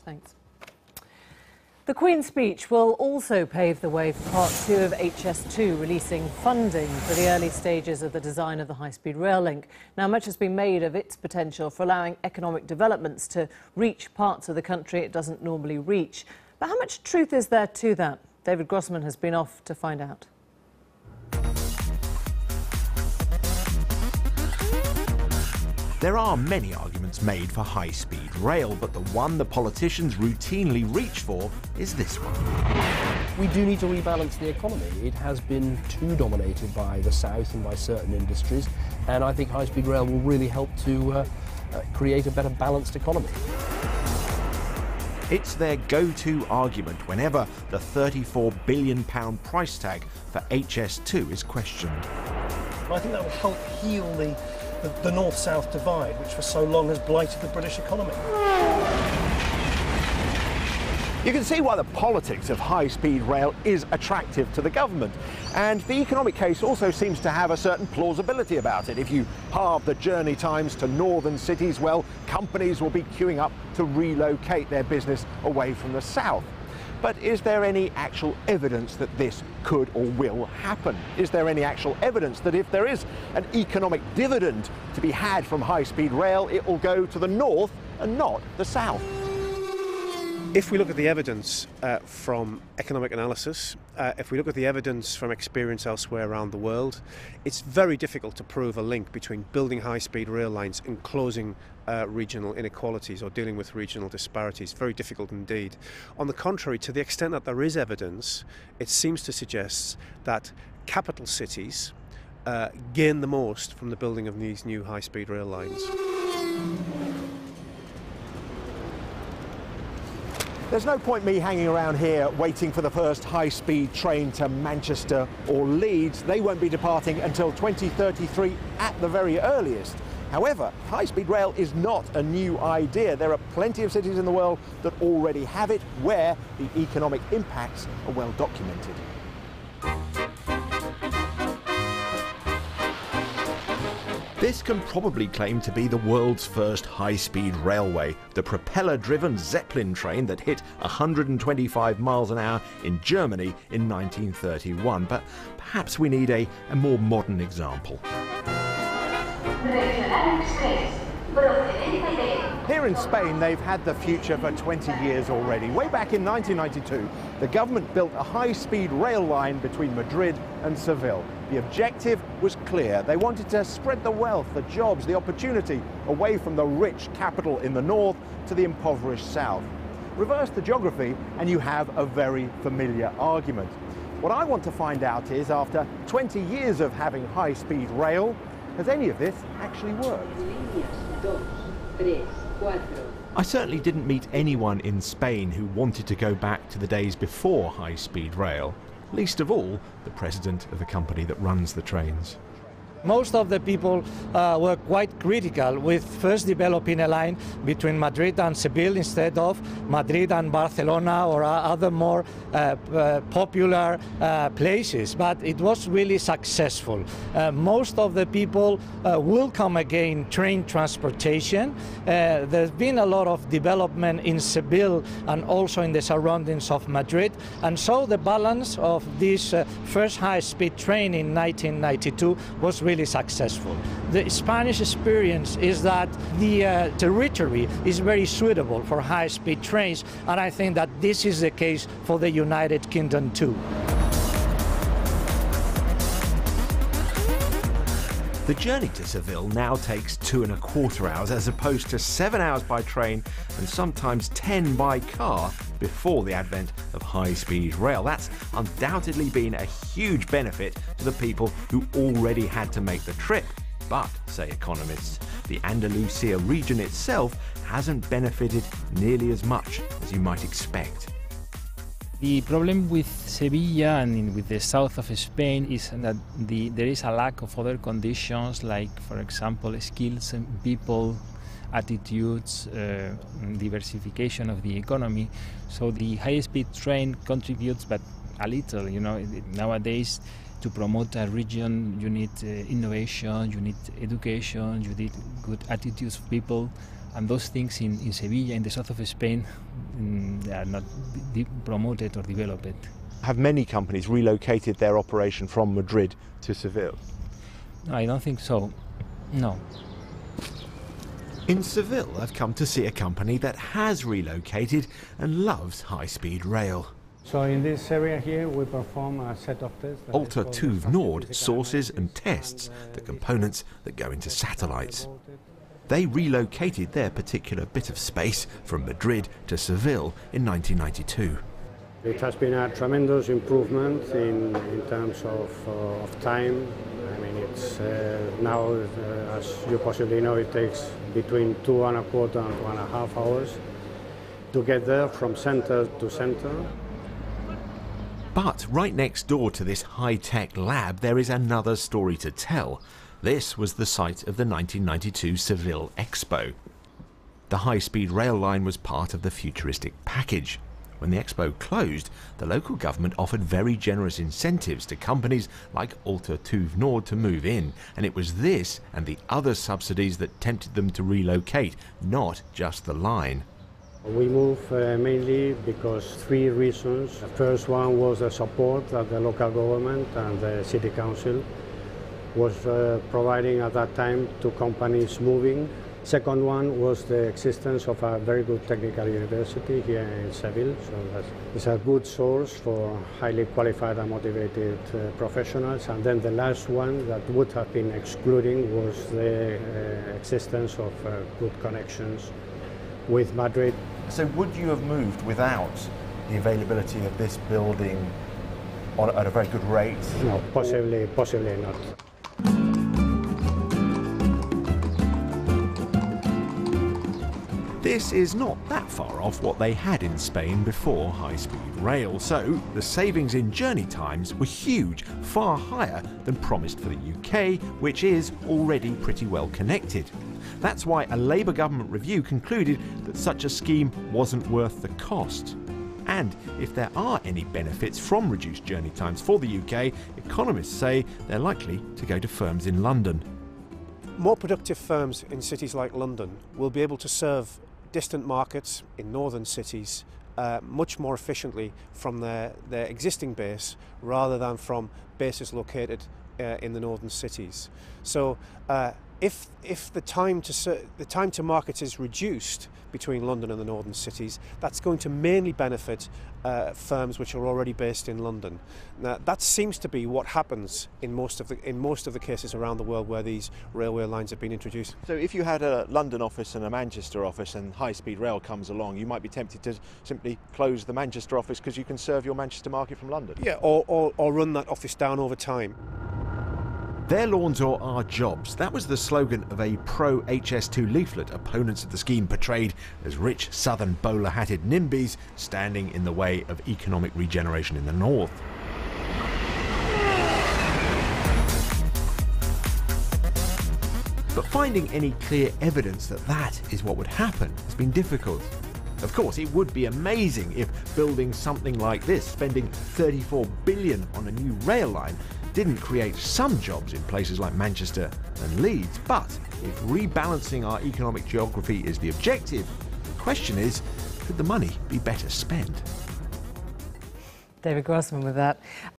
Thanks. The Queen's speech will also pave the way for Part 2 of HS2, releasing funding for the early stages of the design of the high-speed rail link. Now, much has been made of its potential for allowing economic developments to reach parts of the country it doesn't normally reach. But how much truth is there to that? David Grossman has been off to find out. There are many arguments made for high-speed rail, but the one the politicians routinely reach for is this one. We do need to rebalance the economy. It has been too dominated by the south and by certain industries, and I think high-speed rail will really help to create a better balanced economy. It's their go-to argument whenever the £34 billion price tag for HS2 is questioned. I think that will help heal the north-south divide, which for so long has blighted the British economy. You can see why the politics of high-speed rail is attractive to the government. And the economic case also seems to have a certain plausibility about it. If you halve the journey times to northern cities, well, companies will be queuing up to relocate their business away from the south. But is there any actual evidence that this could or will happen? Is there any actual evidence that if there is an economic dividend to be had from high-speed rail, it will go to the north and not the south? If we look at the evidence from economic analysis, if we look at the evidence from experience elsewhere around the world, it's very difficult to prove a link between building high-speed rail lines and closing regional inequalities or dealing with regional disparities. Very difficult indeed. On the contrary, to the extent that there is evidence, it seems to suggest that capital cities gain the most from the building of these new high-speed rail lines. There's no point me hanging around here waiting for the first high-speed train to Manchester or Leeds. They won't be departing until 2033 at the very earliest. However, high-speed rail is not a new idea. There are plenty of cities in the world that already have it, where the economic impacts are well documented. This can probably claim to be the world's first high-speed railway, the propeller-driven Zeppelin train that hit 125 miles an hour in Germany in 1931. But perhaps we need a more modern example. Here in Spain, they've had the future for 20 years already. Way back in 1992, the government built a high-speed rail line between Madrid and Seville. The objective was clear. They wanted to spread the wealth, the jobs, the opportunity away from the rich capital in the north to the impoverished south. Reverse the geography and you have a very familiar argument. What I want to find out is, after 20 years of having high-speed rail, has any of this actually worked? I certainly didn't meet anyone in Spain who wanted to go back to the days before high-speed rail, least of all the president of the company that runs the trains. Most of the people were quite critical with first developing a line between Madrid and Seville instead of Madrid and Barcelona or other more popular places. But it was really successful. Most of the people welcome again train transportation. There's been a lot of development in Seville and also in the surroundings of Madrid. And so the balance of this first high-speed train in 1992 was really successful. The Spanish experience is that the territory is very suitable for high-speed trains, and I think that this is the case for the United Kingdom too. The journey to Seville now takes 2¼ hours as opposed to 7 hours by train and sometimes 10 by car before the advent of high-speed rail. That's undoubtedly been a huge benefit to the people who already had to make the trip. But, say economists, the Andalusia region itself hasn't benefited nearly as much as you might expect. The problem with Sevilla and with the south of Spain is that there is a lack of other conditions, like, for example, skills and people, attitudes, diversification of the economy. So the high-speed train contributes, but a little. You know, nowadays, to promote a region, you need innovation, you need education, you need good attitudes of people. And those things in Sevilla, in the south of Spain, they are not promoted or developed. Have many companies relocated their operation from Madrid to Seville? No, I don't think so. No. In Seville, I've come to see a company that has relocated and loves high-speed rail. So in this area here, we perform a set of tests. HS2 Nord sources and tests the components that go into satellites. They relocated their particular bit of space from Madrid to Seville in 1992. It has been a tremendous improvement in terms of time. I mean, it's now, as you possibly know, it takes between 2¼ and 2½ hours to get there from center to center. But right next door to this high-tech lab, there is another story to tell. This was the site of the 1992 Seville Expo. The high-speed rail line was part of the futuristic package. When the expo closed, the local government offered very generous incentives to companies like HS2 Nord to move in, and it was this and the other subsidies that tempted them to relocate, not just the line. We moved mainly because 3 reasons. The first one was the support that the local government and the city council was providing at that time to companies moving. Second one was the existence of a very good technical university here in Seville, so it's a good source for highly qualified and motivated professionals. And then the last one that would have been excluding was the existence of good connections with Madrid. So would you have moved without the availability of this building at a very good rate? No, possibly not. This is not that far off what they had in Spain before high-speed rail, so the savings in journey times were huge, far higher than promised for the UK, which is already pretty well connected. That's why a Labour government review concluded that such a scheme wasn't worth the cost. And if there are any benefits from reduced journey times for the UK, economists say they're likely to go to firms in London. More productive firms in cities like London will be able to serve distant markets in northern cities much more efficiently from their existing base rather than from bases located in the northern cities. So if the time to market is reduced between London and the northern cities, that's going to mainly benefit firms which are already based in London. Now, that seems to be what happens in most of the cases around the world where these railway lines have been introduced. So if you had a London office and a Manchester office and high-speed rail comes along, you might be tempted to simply close the Manchester office because you can serve your Manchester market from London. Yeah, or run that office down over time. Their lawns or our jobs. That was the slogan of a pro-HS2 leaflet opponents of the scheme portrayed as rich southern bowler-hatted NIMBYs standing in the way of economic regeneration in the north. But finding any clear evidence that that is what would happen has been difficult. Of course, it would be amazing if building something like this, spending $34 billion on a new rail line, didn't create some jobs in places like Manchester and Leeds. But if rebalancing our economic geography is the objective, the question is, could the money be better spent? David Grossman with that.